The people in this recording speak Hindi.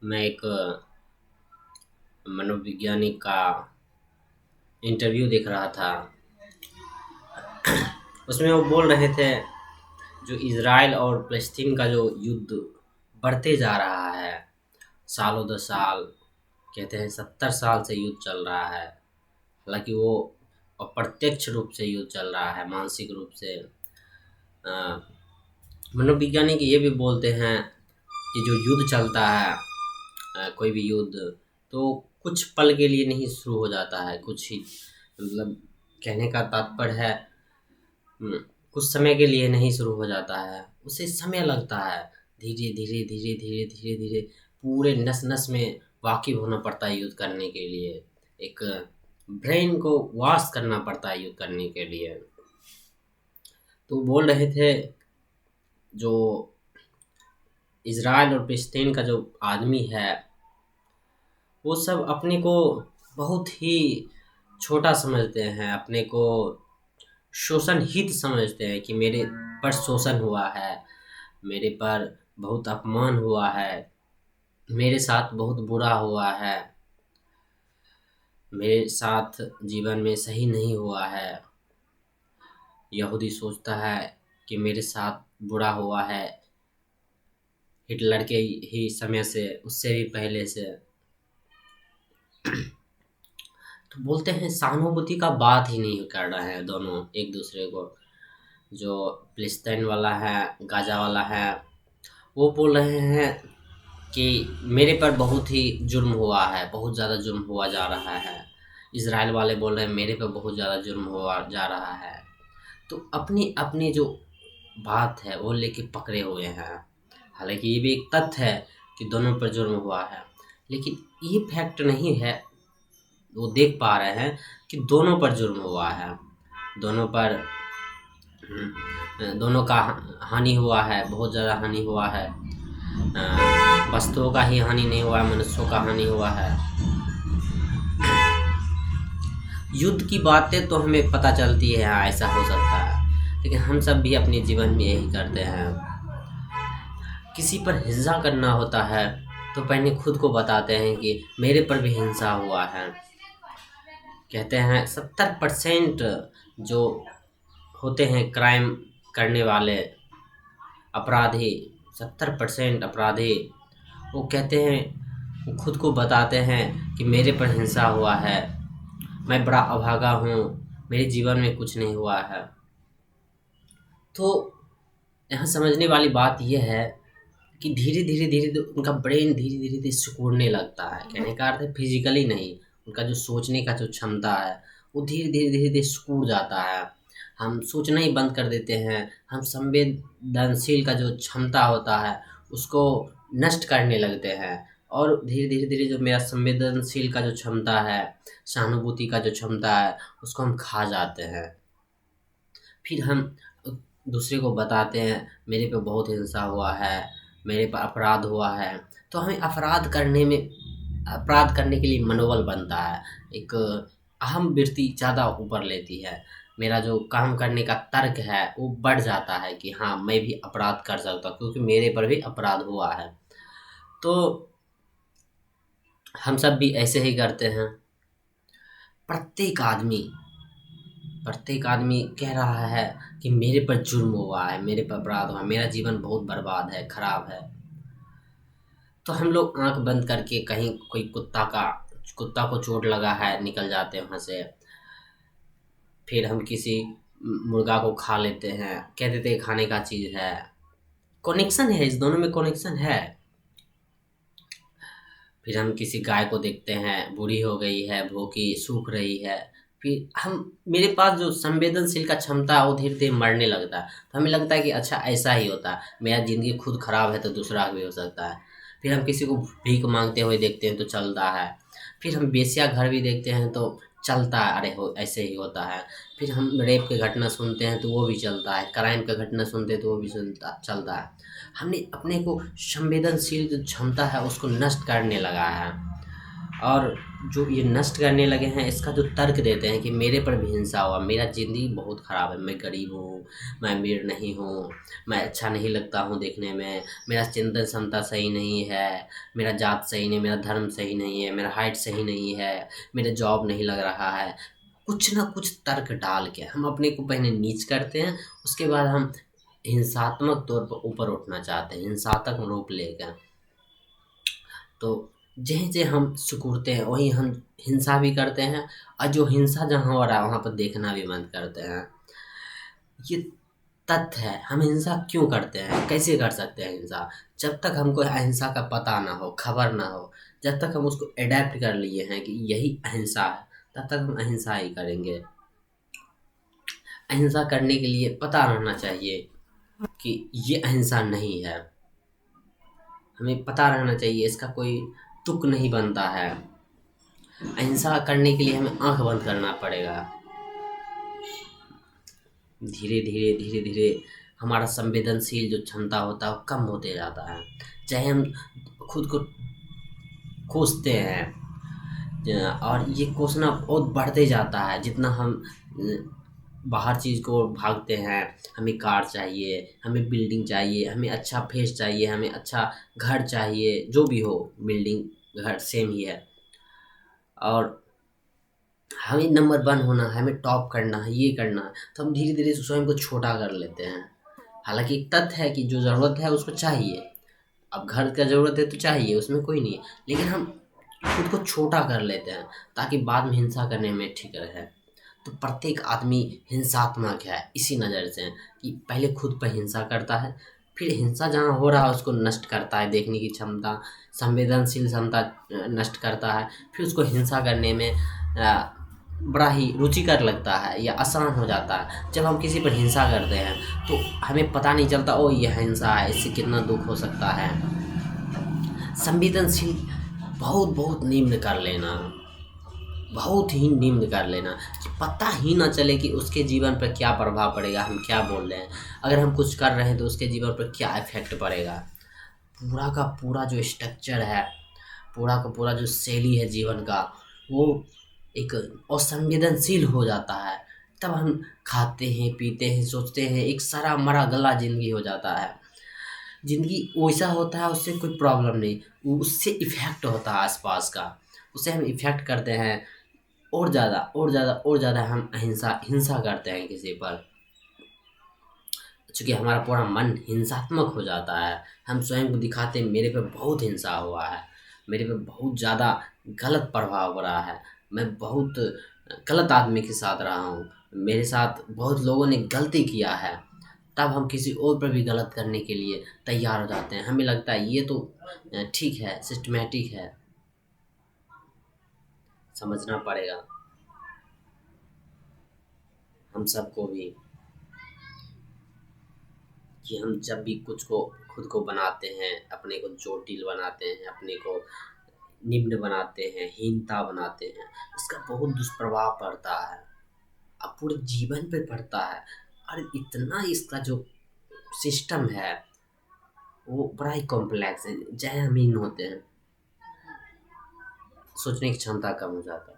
मैं एक मनोवैज्ञानिक का इंटरव्यू देख रहा था। उसमें वो बोल रहे थे जो इज़राइल और फ़लस्तीन का जो युद्ध बढ़ते जा रहा है, सालों दर साल, कहते हैं 70 साल से युद्ध चल रहा है। हालाँकि वो अप्रत्यक्ष रूप से युद्ध चल रहा है, मानसिक रूप से। अ, मनोवैज्ञानिक ये भी बोलते हैं कि जो युद्ध चलता है, कोई भी युद्ध, तो कुछ पल के लिए नहीं शुरू हो जाता है, कुछ ही मतलब कहने का तात्पर्य है हुँ, कुछ समय के लिए नहीं शुरू हो जाता है, उसे समय लगता है। धीरे, धीरे, धीरे, धीरे, धीरे, धीरे पूरे नस-नस में वाकिफ़ होना पड़ता है युद्ध करने के लिए। एक ब्रेन को वॉश करना पड़ता है युद्ध करने के लिए। तो बोल रहे थे जो इज़राइल और फ़लस्तीन का जो आदमी है, वो सब अपने को बहुत ही छोटा समझते हैं, अपने को शोषण हित समझते हैं कि मेरे पर शोषण हुआ है, मेरे पर बहुत अपमान हुआ है, मेरे साथ बहुत बुरा हुआ है, मेरे साथ जीवन में सही नहीं हुआ है। यहूदी सोचता है कि मेरे साथ बुरा हुआ है हिटलर के ही समय से, उससे भी पहले से। तो बोलते हैं सहानुभूति का बात ही नहीं कर रहे हैं दोनों एक दूसरे को। जो फ़लस्तीन वाला है, गाज़ा वाला है, वो बोल रहे हैं कि मेरे पर बहुत ही जुर्म हुआ है, बहुत ज़्यादा जुर्म हुआ जा रहा है। इज़राइल वाले बोल रहे हैं मेरे पे बहुत ज़्यादा जुर्म हुआ जा रहा है। तो अपनी-अपनी जो बात है वो लेके पकड़े हुए हैं। हालाँकि ये भी एक तथ्य है कि दोनों पर जुर्म हुआ है, लेकिन ये फैक्ट नहीं है, वो देख पा रहे हैं कि दोनों पर जुर्म हुआ है। दोनों पर दोनों का हानि हुआ है, बहुत ज़्यादा हानि हुआ है। वस्तुओं का ही हानि नहीं हुआ है, मनुष्यों का हानि हुआ है। युद्ध की बातें तो हमें पता चलती है हाँ, ऐसा हो सकता है, लेकिन हम सब भी अपने जीवन में यही करते हैं। किसी पर हिंसा करना होता है तो पहले खुद को बताते हैं कि मेरे पर भी हिंसा हुआ है। कहते हैं 70% जो होते हैं क्राइम करने वाले अपराधी, 70% अपराधी, वो कहते हैं, वो खुद को बताते हैं कि मेरे पर हिंसा हुआ है, मैं बड़ा अभागा हूँ, मेरे जीवन में कुछ नहीं हुआ है। तो यहाँ समझने वाली बात ये है कि धीरे-धीरे उनका ब्रेन धीरे-धीरे सिकुड़ने लगता है। कहने का अर्थ है फिज़िकली नहीं, उनका जो सोचने का जो क्षमता है, वो धीरे-धीरे सिकुड़ जाता है। हम सोचना ही बंद कर देते हैं, हम संवेदनशील का जो क्षमता होता है, उसको नष्ट करने लगते हैं और धीरे-धीरे जो मेरा संवेदनशील का जो क्षमता है, सहानुभूति का जो क्षमता है, उसको हम खा जाते हैं। फिर हम दूसरे को बताते हैं मेरे पे बहुत हिंसा हुआ है, मेरे पे अपराध हुआ है, तो हमें अपराध करने के लिए मनोबल बनता है। एक अहम वृत्ति ज़्यादा ऊपर लेती है। मेरा जो काम करने का तर्क है वो बढ़ जाता है कि हाँ, मैं भी अपराध कर सकता हूँ क्योंकि मेरे पर भी अपराध हुआ है। तो हम सब भी ऐसे ही करते हैं। प्रत्येक आदमी प्रत्येक आदमी कह रहा है कि मेरे पर जुर्म हुआ है, मेरे पर अपराध हुआ है, मेरा जीवन बहुत बर्बाद है, खराब है। तो हम लोग आँख बंद करके कहीं कोई कुत्ता को चोट लगा है, निकल जाते हैं वहाँ से। फिर हम किसी मुर्गा को खा लेते हैं, कह देते हैं खाने का चीज़ है। कनेक्शन है, इस दोनों में कनेक्शन है। फिर हम किसी गाय को देखते हैं, बूढ़ी हो गई है, भूखी, सूख रही है। फिर मेरे पास जो संवेदनशील का क्षमता है वो धीरे-धीरे मरने लगता है। तो हमें लगता है कि अच्छा ऐसा ही होता है, मेरा ज़िंदगी खुद खराब है तो दूसरा का भी हो सकता है। फिर हम किसी को भीख माँगते हुए देखते हैं तो चलता है। फिर हम वेश्या घर भी देखते हैं तो चलता है, अरे हो ऐसे ही होता है। फिर हम रेप की घटना सुनते हैं तो वो भी चलता है, क्राइम की घटना सुनते हैं तो वो भी चलता है। हमने अपने को संवेदनशील जो क्षमता है उसको नष्ट करने लगा है और जो ये नष्ट करने लगे हैं, इसका जो तर्क देते हैं कि मेरे पर भी हिंसा हुआ, मेरा ज़िंदगी बहुत ख़राब है, मैं गरीब हूँ, मैं अमीर नहीं हूँ, मैं अच्छा नहीं लगता हूँ देखने में, मेरा चिंतन क्षमता सही नहीं है, मेरा जात सही नहीं, मेरा धर्म सही नहीं है, मेरा हाइट सही नहीं है, मेरा जॉब नहीं लग रहा है। कुछ ना कुछ तर्क डाल के हम अपने को पहले नीच करते हैं, उसके बाद हम हिंसात्मक तौर पर ऊपर उठना चाहते हैं, हिंसात्मक रूप लेकर। तो जहीं-जहीं हम सिकुड़ते हैं, वहीं हम हिंसा भी करते हैं, और जो हिंसा जहाँ हो रहा है वहाँ पर देखना भी बंद करते हैं। ये तथ्य है, हम हिंसा क्यों करते हैं, कैसे कर सकते हैं हिंसा? जब तक हमको अहिंसा का पता ना हो, खबर ना हो, जब तक हम उसको एडैप्ट कर लिए हैं कि यही अहिंसा है, तब तक हम अहिंसा ही करेंगे। अहिंसा करने के लिए पता रहना चाहिए कि ये अहिंसा नहीं है। हमें पता रहना चाहिए, इसका कोई तुक नहीं बनता है। अहिंसा करने के लिए हमें आँख बंद करना पड़ेगा। धीरे-धीरे हमारा संवेदनशील जो क्षमता होता है वो कम होते जाता है। चाहे हम खुद को कोसते हैं, और ये कोसना बहुत बढ़ते जाता है जितना हम बाहर चीज़ को भागते हैं। हमें कार चाहिए, हमें बिल्डिंग चाहिए, हमें अच्छा फेस चाहिए, हमें अच्छा घर चाहिए, जो भी हो, बिल्डिंग घर सेम ही है। और हमें नंबर 1 होना है, हमें टॉप करना है, ये करना है, तो हम धीरे-धीरे स्वयं को छोटा कर लेते हैं। हालाँकि एक तथ्य है कि जो ज़रूरत है उसको चाहिए। अब घर का ज़रूरत है तो चाहिए, उसमें कोई नहीं है। लेकिन हम खुद को छोटा कर लेते हैं ताकि बाद में हिंसा करने में ठीक रहे। तो प्रत्येक आदमी हिंसात्मक है इसी नज़र से कि पहले खुद पर हिंसा करता है, फिर हिंसा जहाँ हो रहा है उसको नष्ट करता है, देखने की क्षमता, संवेदनशील क्षमता नष्ट करता है। फिर उसको हिंसा करने में बड़ा ही रुचिकर लगता है या आसान हो जाता है। जब हम किसी पर हिंसा करते हैं तो हमें पता नहीं चलता, ओह! ये हिंसा है, इससे कितना दुःख हो सकता है। संवेदनशील बहुत निम्न कर लेना, बहुत ही निम्न कर लेना कि पता ही ना चले कि उसके जीवन पर क्या प्रभाव पड़ेगा, हम क्या बोल रहे हैं। अगर हम कुछ कर रहे हैं तो उसके जीवन पर क्या इफ़ेक्ट पड़ेगा। पूरा का पूरा जो स्ट्रक्चर है, पूरा का पूरा जो शैली है जीवन का, वो एक असंवेदनशील हो जाता है। तब हम खाते हैं, पीते हैं, सोचते हैं, एक सड़ा-मरा गला ज़िंदगी हो जाता है। ज़िंदगी वैसा होता है, उससे कोई प्रॉब्लम नहीं, उससे इफ़ेक्ट होता है आस-पास का, उससे हम इफ़ेक्ट करते हैं और ज़्यादा और ज़्यादा और ज़्यादा हम हिंसा करते हैं किसी पर। चूँकि हमारा पूरा मन हिंसात्मक हो जाता है, हम स्वयं को दिखाते हैं मेरे पे बहुत हिंसा हुआ है, मेरे पे बहुत ज़्यादा गलत प्रभाव हो रहा है, मैं बहुत गलत आदमी के साथ रहा हूँ, मेरे साथ बहुत लोगों ने गलती किया है। तब हम किसी और पर भी गलत करने के लिए तैयार हो जाते हैं। हमें लगता है ये तो ठीक है, सिस्टमैटिक है। समझना पड़ेगा हम सबको भी कि हम जब भी कुछ को खुद को बनाते हैं, अपने को चोटिल बनाते हैं, अपने को निम्न बनाते हैं, हीनता बनाते हैं, इसका बहुत दुष्प्रभाव पड़ता है। अब पूरे जीवन पे पड़ता है, और इतना इसका जो सिस्टम है वो बड़ा ही कॉम्प्लेक्स है। जय हम हीन होते हैं, सोचने की क्षमता कम हो जाता है।